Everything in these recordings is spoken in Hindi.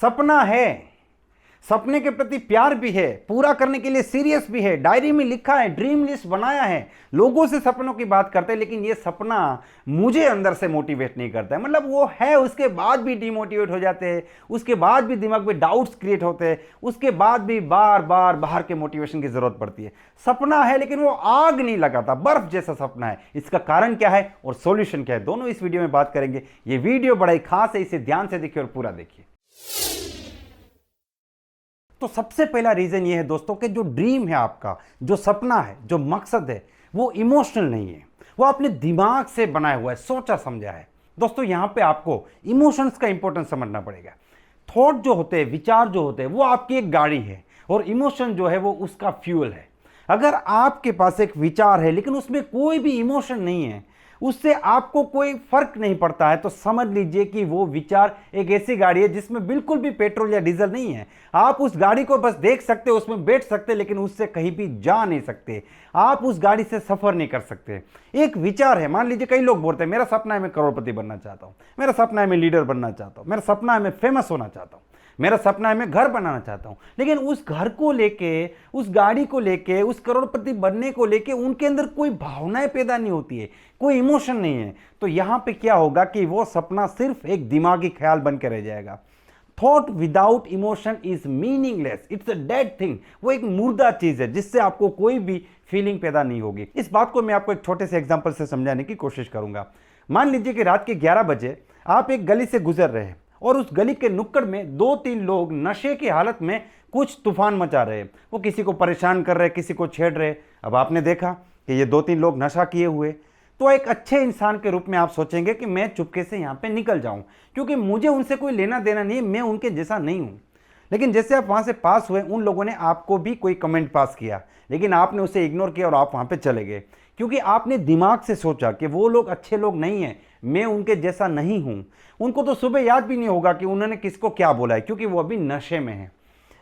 सपना है, सपने के प्रति प्यार भी है, पूरा करने के लिए सीरियस भी है, डायरी में लिखा है, ड्रीम लिस्ट बनाया है, लोगों से सपनों की बात करते हैं, लेकिन ये सपना मुझे अंदर से मोटिवेट नहीं करता है। मतलब वो है, उसके बाद भी डिमोटिवेट हो जाते हैं, उसके बाद भी दिमाग में डाउट्स क्रिएट होते हैं, उसके बाद भी बार बार बाहर के मोटिवेशन की जरूरत पड़ती है। सपना है लेकिन वो आग नहीं लगाता, बर्फ जैसा सपना है। इसका कारण क्या है और सॉल्यूशन क्या है, दोनों इस वीडियो में बात करेंगे। ये वीडियो बड़ा ही खास है, इसे ध्यान से देखिए और पूरा देखिए। तो सबसे पहला रीजन ये है दोस्तों कि जो ड्रीम है आपका, जो सपना है, जो मकसद है, वो इमोशनल नहीं है, वो अपने दिमाग से बनाया हुआ है, सोचा समझा है। दोस्तों यहां पे आपको इमोशंस का इंपॉर्टेंस समझना पड़ेगा। थॉट जो होते हैं, विचार जो होते हैं, वो आपकी एक गाड़ी है और इमोशन जो है वो उसका फ्यूल है। अगर आपके पास एक विचार है लेकिन उसमें कोई भी इमोशन नहीं है, उससे आपको कोई फर्क नहीं पड़ता है, तो समझ लीजिए कि वो विचार एक ऐसी गाड़ी है जिसमें बिल्कुल भी पेट्रोल या डीजल नहीं है। आप उस गाड़ी को बस देख सकते, उसमें बैठ सकते, लेकिन उससे कहीं भी जा नहीं सकते। आप उस गाड़ी से सफर नहीं कर सकते। एक विचार है, मान लीजिए कई लोग बोलते हैं मेरा सपना है मैं करोड़पति बनना चाहता हूं, मेरा सपना है मैं लीडर बनना चाहता हूं, मेरा सपना है मैं फेमस होना चाहता हूं, मेरा सपना है मैं घर बनाना चाहता हूं, लेकिन उस घर को लेके, उस गाड़ी को लेके, उस करोड़पति बनने को लेके उनके अंदर कोई भावनाएं पैदा नहीं होती है, कोई इमोशन नहीं है। तो यहां पे क्या होगा कि वो सपना सिर्फ एक दिमागी ख्याल बन के रह जाएगा। Thought without emotion is meaningless, it's a dead thing. वो एक मुर्दा चीज है जिससे आपको कोई भी फीलिंग पैदा नहीं होगी। इस बात को मैं आपको एक छोटे से एग्जांपल से समझाने की कोशिश करूंगा। मान लीजिए कि रात के 11 बजे आप एक गली से गुजर रहे हैं और उस गली के नुक्कड़ में 2-3 लोग नशे की हालत में कुछ तूफान मचा रहे हैं। वो किसी को परेशान कर रहे, किसी को छेड़ रहे। अब आपने देखा कि ये 2-3 लोग नशा किए हुए, तो एक अच्छे इंसान के रूप में आप सोचेंगे कि मैं चुपके से यहाँ पे निकल जाऊं, क्योंकि मुझे उनसे कोई लेना देना नहीं है, मैं उनके जैसा नहीं हूं। लेकिन जैसे आप वहां से पास हुए, उन लोगों ने आपको भी कोई कमेंट पास किया, लेकिन आपने उसे इग्नोर किया और आप वहां पे चले गए, क्योंकि आपने दिमाग से सोचा कि वो लोग अच्छे लोग नहीं हैं, मैं उनके जैसा नहीं हूं। उनको तो सुबह याद भी नहीं होगा कि उन्होंने किसको क्या बोला है, क्योंकि वो अभी नशे में है।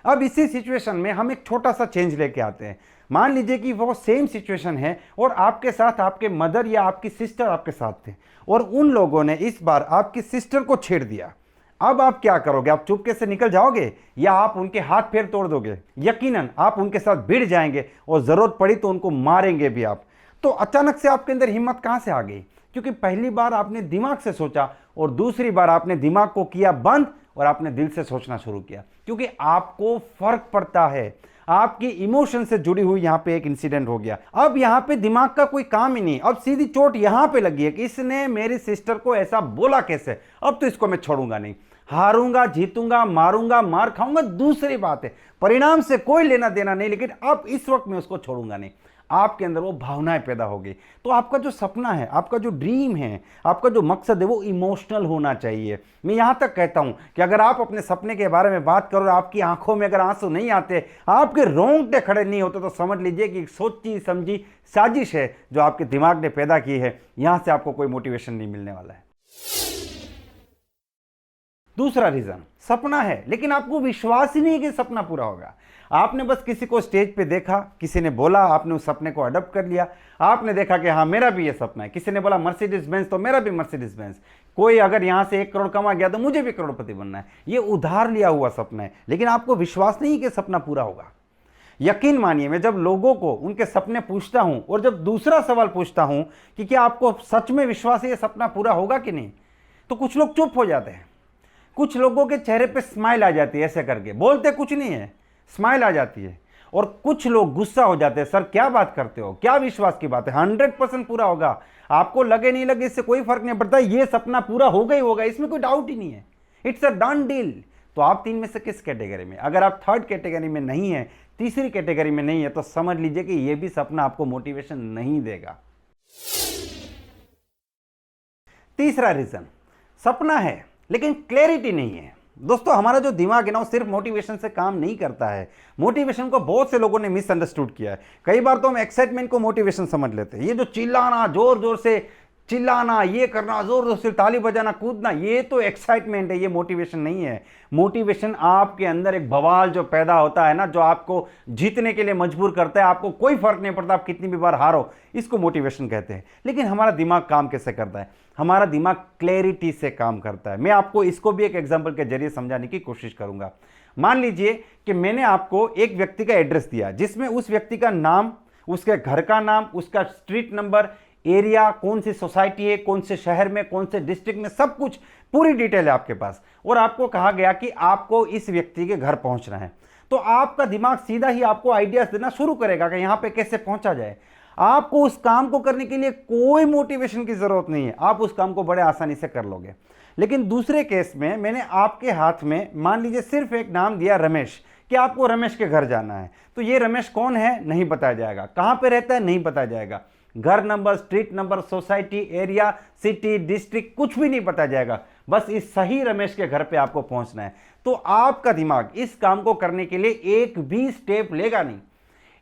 अब इसी सिचुएशन में हम एक छोटा सा चेंज लेके आते हैं। मान लीजिए कि वो सेम सिचुएशन है और आपके साथ आपके मदर या आपकी सिस्टर आपके साथ थे और उन लोगों ने इस बार आपकी सिस्टर को छेड़ दिया। अब आप क्या करोगे? आप चुपके से निकल जाओगे या आप उनके हाथ पैर तोड़ दोगे? यकीनन आप उनके साथ भिड़ जाएंगे और जरूरत पड़ी तो उनको मारेंगे भी आप। तो अचानक से आपके अंदर हिम्मत कहां से आ गई? क्योंकि पहली बार आपने दिमाग से सोचा और दूसरी बार आपने दिमाग को किया बंद और आपने दिल से सोचना शुरू किया, क्योंकि आपको फर्क पड़ता है। आपकी इमोशन से जुड़ी हुई यहां पे एक इंसिडेंट हो गया। अब यहां पे दिमाग का कोई काम ही नहीं। अब सीधी चोट यहां पे लगी है कि इसने मेरी सिस्टर को ऐसा बोला कैसे, अब तो इसको मैं छोड़ूंगा नहीं। हारूंगा, जीतूंगा, मारूंगा, मार खाऊंगा, दूसरी बात है, परिणाम से कोई लेना देना नहीं, लेकिन अब इस वक्त मैं उसको छोड़ूंगा नहीं। आपके अंदर वो भावनाएं पैदा होगी। तो आपका जो सपना है, आपका जो ड्रीम है, आपका जो मकसद है, वो इमोशनल होना चाहिए। मैं यहां तक कहता हूं कि अगर आप अपने सपने के बारे में बात करो, आपकी आंखों में अगर आंसू नहीं आते, आपके रोंगटे खड़े नहीं होते, तो समझ लीजिए कि एक सोची समझी साजिश है जो आपके दिमाग ने पैदा की है। यहां से आपको कोई मोटिवेशन नहीं मिलने वाला है। दूसरा रीजन, सपना है लेकिन आपको विश्वास ही नहीं है कि सपना पूरा होगा। आपने बस किसी को स्टेज पे देखा, किसी ने बोला, आपने उस सपने को अडॉप्ट कर लिया। आपने देखा कि हाँ मेरा भी ये सपना है। किसी ने बोला मर्सिडीज बेंज, तो मेरा भी मर्सिडीज बेंज। कोई अगर यहां से 1 करोड़ कमा गया तो मुझे भी करोड़पति बनना है। ये उधार लिया हुआ सपना है, लेकिन आपको विश्वास नहीं कि सपना पूरा होगा। यकीन मानिए, मैं जब लोगों को उनके सपने पूछता हूं और जब दूसरा सवाल पूछता हूं कि क्या आपको सच में विश्वास है ये सपना पूरा होगा कि नहीं, तो कुछ लोग चुप हो जाते हैं। कुछ लोगों के चेहरे पे स्माइल आ जाती है, ऐसे करके बोलते कुछ नहीं है, स्माइल आ जाती है। और कुछ लोग गुस्सा हो जाते हैं, सर क्या बात करते हो, क्या विश्वास की बात है, 100% पूरा होगा। आपको लगे नहीं लगे इससे कोई फर्क नहीं पड़ता, ये सपना पूरा होगा ही होगा, इसमें कोई डाउट ही नहीं है, इट्स अ डन डील। तो आप 3 में से किस कैटेगरी में? अगर आप 3rd कैटेगरी में नहीं है, तीसरी कैटेगरी में नहीं है, तो समझ लीजिए कि यह भी सपना आपको मोटिवेशन नहीं देगा। तीसरा रीजन, सपना है लेकिन क्लैरिटी नहीं है। दोस्तों हमारा जो दिमाग है ना, वो सिर्फ मोटिवेशन से काम नहीं करता है। मोटिवेशन को बहुत से लोगों ने मिसअंडरस्टूड किया है। कई बार तो हम एक्साइटमेंट को मोटिवेशन समझ लेते हैं। ये जो चिल्लाना, जोर जोर से चिल्लाना, ये करना, जोर जोर से ताली बजाना, कूदना, ये तो एक्साइटमेंट है, ये मोटिवेशन नहीं है। मोटिवेशन आपके अंदर एक बवाल जो पैदा होता है ना, जो आपको जीतने के लिए मजबूर करता है, आपको कोई फर्क नहीं पड़ता आप कितनी भी बार हारो, इसको मोटिवेशन कहते हैं। लेकिन हमारा दिमाग काम कैसे करता है? हमारा दिमाग क्लैरिटी से काम करता है। मैं आपको इसको भी एक एग्जाम्पल के जरिए समझाने की कोशिश करूंगा। मान लीजिए कि मैंने आपको एक व्यक्ति का एड्रेस दिया, जिसमें उस व्यक्ति का नाम, उसके घर का नाम, उसका स्ट्रीट नंबर, एरिया, कौन सी सोसाइटी है, कौन से शहर में, कौन से डिस्ट्रिक्ट में, सब कुछ पूरी डिटेल है आपके पास, और आपको कहा गया कि आपको इस व्यक्ति के घर पहुंचना है। तो आपका दिमाग सीधा ही आपको आइडियाज देना शुरू करेगा कि यहां पे कैसे पहुंचा जाए। आपको उस काम को करने के लिए कोई मोटिवेशन की जरूरत नहीं है, आप उस काम को बड़े आसानी से कर लोगे। लेकिन दूसरे केस में मैंने आपके हाथ में मान लीजिए सिर्फ एक नाम दिया रमेश, कि आपको रमेश के घर जाना है। तो ये रमेश कौन है नहीं बताया जाएगा, कहां पे रहता है नहीं बताया जाएगा, घर number, street number, society, area, city, district, कुछ भी नहीं बताया जाएगा। बस इस सही रमेश के घर पे आपको पहुंचना है। तो आपका दिमाग इस काम को करने के लिए एक भी स्टेप लेगा नहीं,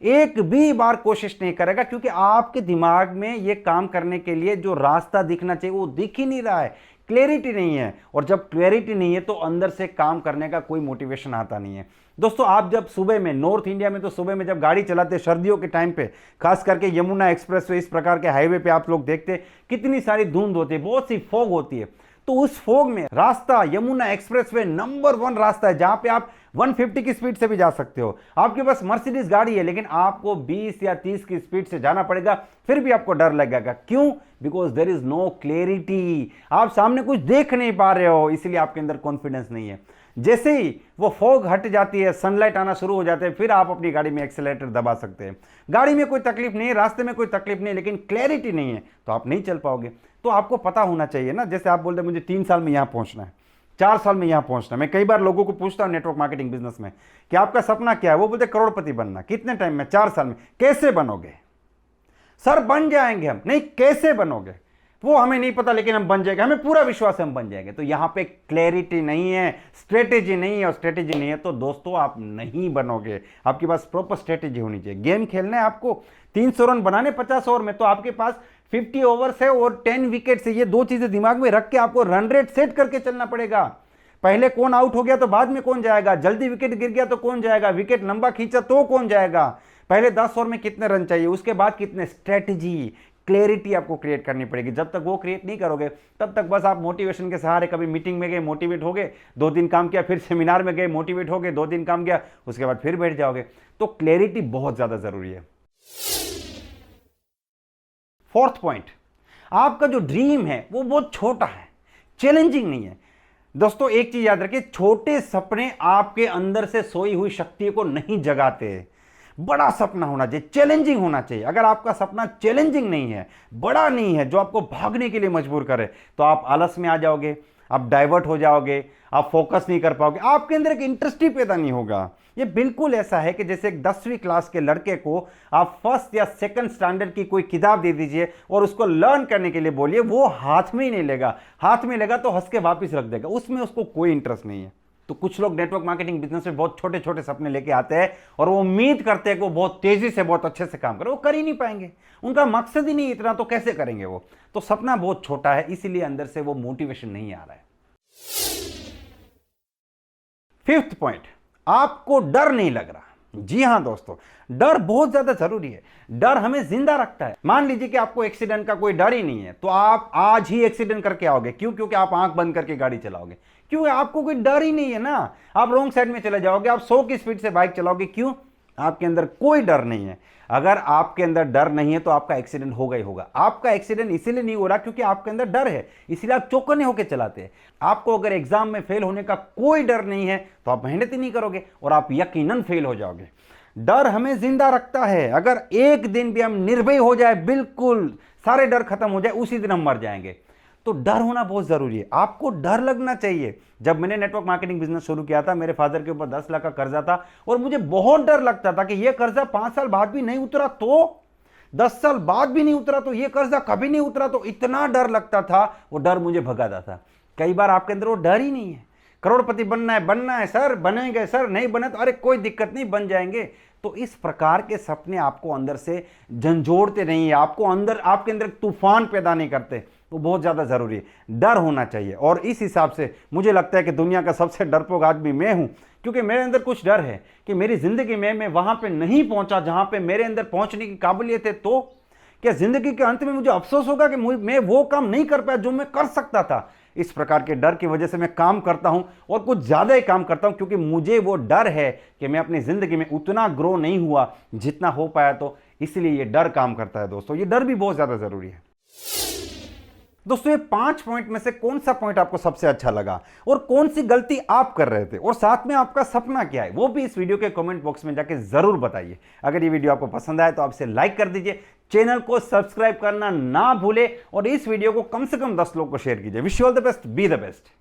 एक भी बार कोशिश नहीं करेगा, क्योंकि आपके दिमाग में यह काम करने के लिए जो रास्ता दिखना चाहिए वो दिख ही नहीं रहा है, क्लैरिटी नहीं है। और जब क्लैरिटी नहीं है तो अंदर से काम करने का कोई मोटिवेशन आता नहीं है। दोस्तों, आप जब सुबह में, नॉर्थ इंडिया में तो सुबह में जब गाड़ी चलाते, सर्दियों के टाइम पे, खास करके यमुना एक्सप्रेस वे, इस प्रकार के हाईवे पे आप लोग देखते कितनी सारी धुंध होती है, बहुत सी फॉग होती है। तो उस फॉग में रास्ता, यमुना एक्सप्रेस वे नंबर 1 रास्ता है, जहां पे आप 150 की स्पीड से भी जा सकते हो। आपके पास मर्सिडीज गाड़ी है, लेकिन आपको 20 या 30 की स्पीड से जाना पड़ेगा, फिर भी आपको डर लगेगा। क्यों? Because there is no clarity, आप सामने कुछ देख नहीं पा रहे हो, इसलिए आपके अंदर कॉन्फिडेंस नहीं है। जैसे ही वो फॉग हट जाती है, सनलाइट आना शुरू हो जाते हैं, फिर आप अपनी गाड़ी में एक्सेलेरेटर दबा सकते हैं। गाड़ी में कोई तकलीफ नहीं है, रास्ते में कोई तकलीफ नहीं है, लेकिन क्लैरिटी नहीं है, तो आप नहीं चल पाओगे। तो आपको पता होना चाहिए ना, जैसे आप बोलते हैं मुझे 3 साल में यहां पहुंचना है, 4 साल में यहां पहुंचना है। मैं कई बार लोगों को पूछता हूं नेटवर्क मार्केटिंग बिजनेस में कि आपका सपना क्या है, वो बोलते करोड़पति बनना। कितने टाइम में? 4 साल में। कैसे बनोगे? सर बन जाएंगे हम। नहीं, कैसे बनोगे वो हमें नहीं पता, लेकिन हम बन जाएंगे, हमें पूरा विश्वास है हम बन जाएंगे। तो यहां पे क्लैरिटी नहीं है, स्ट्रेटेजी नहीं है, और स्ट्रेटेजी नहीं है तो दोस्तों आप नहीं बनोगे। आपके पास प्रॉपर स्ट्रेटेजी होनी चाहिए। गेम खेलना है आपको, 300 रन बनाने 50 ओवर में, तो आपके पास 50 ओवर्स है और 10 विकेट्स है। ये दो चीजें दिमाग में रख के आपको रन रेट सेट करके चलना पड़ेगा। पहले कौन आउट हो गया तो बाद में कौन जाएगा, जल्दी विकेट गिर गया तो कौन जाएगा, विकेट लंबा खींचा तो कौन जाएगा, पहले 10 ओवर में कितने रन चाहिए, उसके बाद कितने, स्ट्रेटजी, क्लैरिटी आपको क्रिएट करनी पड़ेगी। जब तक वो क्रिएट नहीं करोगे तब तक बस आप मोटिवेशन के सहारे, कभी मीटिंग में गए मोटिवेट हो गए, 2 दिन काम किया, फिर सेमिनार में गए मोटिवेट हो गए, 2 दिन काम किया, उसके बाद फिर बैठ जाओगे। तो क्लैरिटी बहुत ज्यादा जरूरी है। 4th पॉइंट, आपका जो ड्रीम है वो बहुत छोटा है, चैलेंजिंग नहीं है। दोस्तों एक चीज याद रखिए, छोटे सपने आपके अंदर से सोई हुई शक्ति को नहीं जगाते। बड़ा सपना होना चाहिए, चैलेंजिंग होना चाहिए। अगर आपका सपना चैलेंजिंग नहीं है, बड़ा नहीं है, जो आपको भागने के लिए मजबूर करे, तो आप आलस में आ जाओगे, आप डाइवर्ट हो जाओगे, आप फोकस नहीं कर पाओगे, आपके अंदर एक इंटरेस्ट ही पैदा नहीं होगा। ये बिल्कुल ऐसा है कि जैसे एक 10वीं क्लास के लड़के को आप 1st या 2nd स्टैंडर्ड की कोई किताब दे दीजिए और उसको लर्न करने के लिए बोलिए, वो हाथ में ही नहीं लेगा, हाथ में लेगा तो हंस के वापिस रख देगा, उसमें उसको कोई इंटरेस्ट नहीं है। तो कुछ लोग नेटवर्क मार्केटिंग बिजनेस में बहुत छोटे छोटे सपने लेके आते हैं और वो उम्मीद करते हैं कि वो बहुत तेजी से, बहुत अच्छे से काम करें, वो कर ही नहीं पाएंगे, उनका मकसद ही नहीं इतना, तो कैसे करेंगे वो? तो सपना बहुत छोटा है, इसीलिए अंदर से वो मोटिवेशन नहीं आ रहा है। 5th पॉइंट, आपको डर नहीं लग रहा। जी हां दोस्तों, डर बहुत ज्यादा जरूरी है। डर हमें जिंदा रखता है। मान लीजिए कि आपको एक्सीडेंट का कोई डर ही नहीं है, तो आप आज ही एक्सीडेंट करके आओगे। क्यों? क्योंकि आप आंख बंद करके गाड़ी चलाओगे। क्यों? आपको कोई डर ही नहीं है ना। आप रॉन्ग साइड में चले जाओगे, आप 100 की स्पीड से बाइक चलाओगे। क्यों? आपके अंदर कोई डर नहीं है। अगर आपके अंदर डर नहीं है तो आपका एक्सीडेंट होगा ही होगा। आपका एक्सीडेंट इसीलिए नहीं हो रहा क्योंकि आपके अंदर डर है, इसीलिए आप चौकन्ने होकर चलाते हैं। आपको अगर एग्जाम में फेल होने का कोई डर नहीं है तो आप मेहनत ही नहीं करोगे और आप यकीनन फेल हो जाओगे। डर हमें जिंदा रखता है। अगर एक दिन भी हम निर्भय हो जाए, बिल्कुल सारे डर खत्म हो जाए, उसी दिन हम मर जाएंगे। तो डर होना बहुत जरूरी है। आपको डर लगना चाहिए। जब मैंने नेटवर्क मार्केटिंग बिजनेस शुरू किया था, मेरे फादर के ऊपर 10 लाख का कर्जा था और मुझे बहुत डर लगता था कि यह कर्जा 5 साल बाद भी नहीं उतरा तो, 10 साल बाद भी नहीं उतरा तो, यह कर्जा कभी नहीं उतरा तो, इतना डर लगता था। वो डर मुझे भगाता था। कई बार आपके अंदर वो डर ही नहीं है। करोड़पति बनना है सर, बनेंगे सर, नहीं बने तो अरे कोई दिक्कत नहीं, बन जाएंगे। तो इस प्रकार के सपने आपको अंदर से झंझोड़ते नहीं है, आपको अंदर, आपके अंदर तूफान पैदा नहीं करते। वो बहुत ज़्यादा ज़रूरी है। डर होना चाहिए, और इस हिसाब से मुझे लगता है कि दुनिया का सबसे डरपोक आदमी मैं हूँ, क्योंकि मेरे अंदर कुछ डर है कि मेरी ज़िंदगी में मैं वहाँ पे नहीं पहुँचा जहाँ पे मेरे अंदर पहुँचने की काबिलियत है। तो क्या ज़िंदगी के अंत में मुझे अफसोस होगा कि मैं वो काम नहीं कर पाया जो मैं कर सकता था? इस प्रकार के डर की वजह से मैं काम करता हूं, और कुछ ज़्यादा ही काम करता हूं, क्योंकि मुझे वो डर है कि मैं अपनी ज़िंदगी में उतना ग्रो नहीं हुआ जितना हो पाया। तो इसलिए ये डर काम करता है दोस्तों। ये डर भी बहुत ज़्यादा ज़रूरी है। दोस्तों, ये 5 पॉइंट में से कौन सा पॉइंट आपको सबसे अच्छा लगा, और कौन सी गलती आप कर रहे थे, और साथ में आपका सपना क्या है, वो भी इस वीडियो के कमेंट बॉक्स में जाके जरूर बताइए। अगर ये वीडियो आपको पसंद आए तो आप इसे लाइक कर दीजिए, चैनल को सब्सक्राइब करना ना भूले, और इस वीडियो को कम से कम 10 लोग को शेयर कीजिए। Wish you all the best, be the best.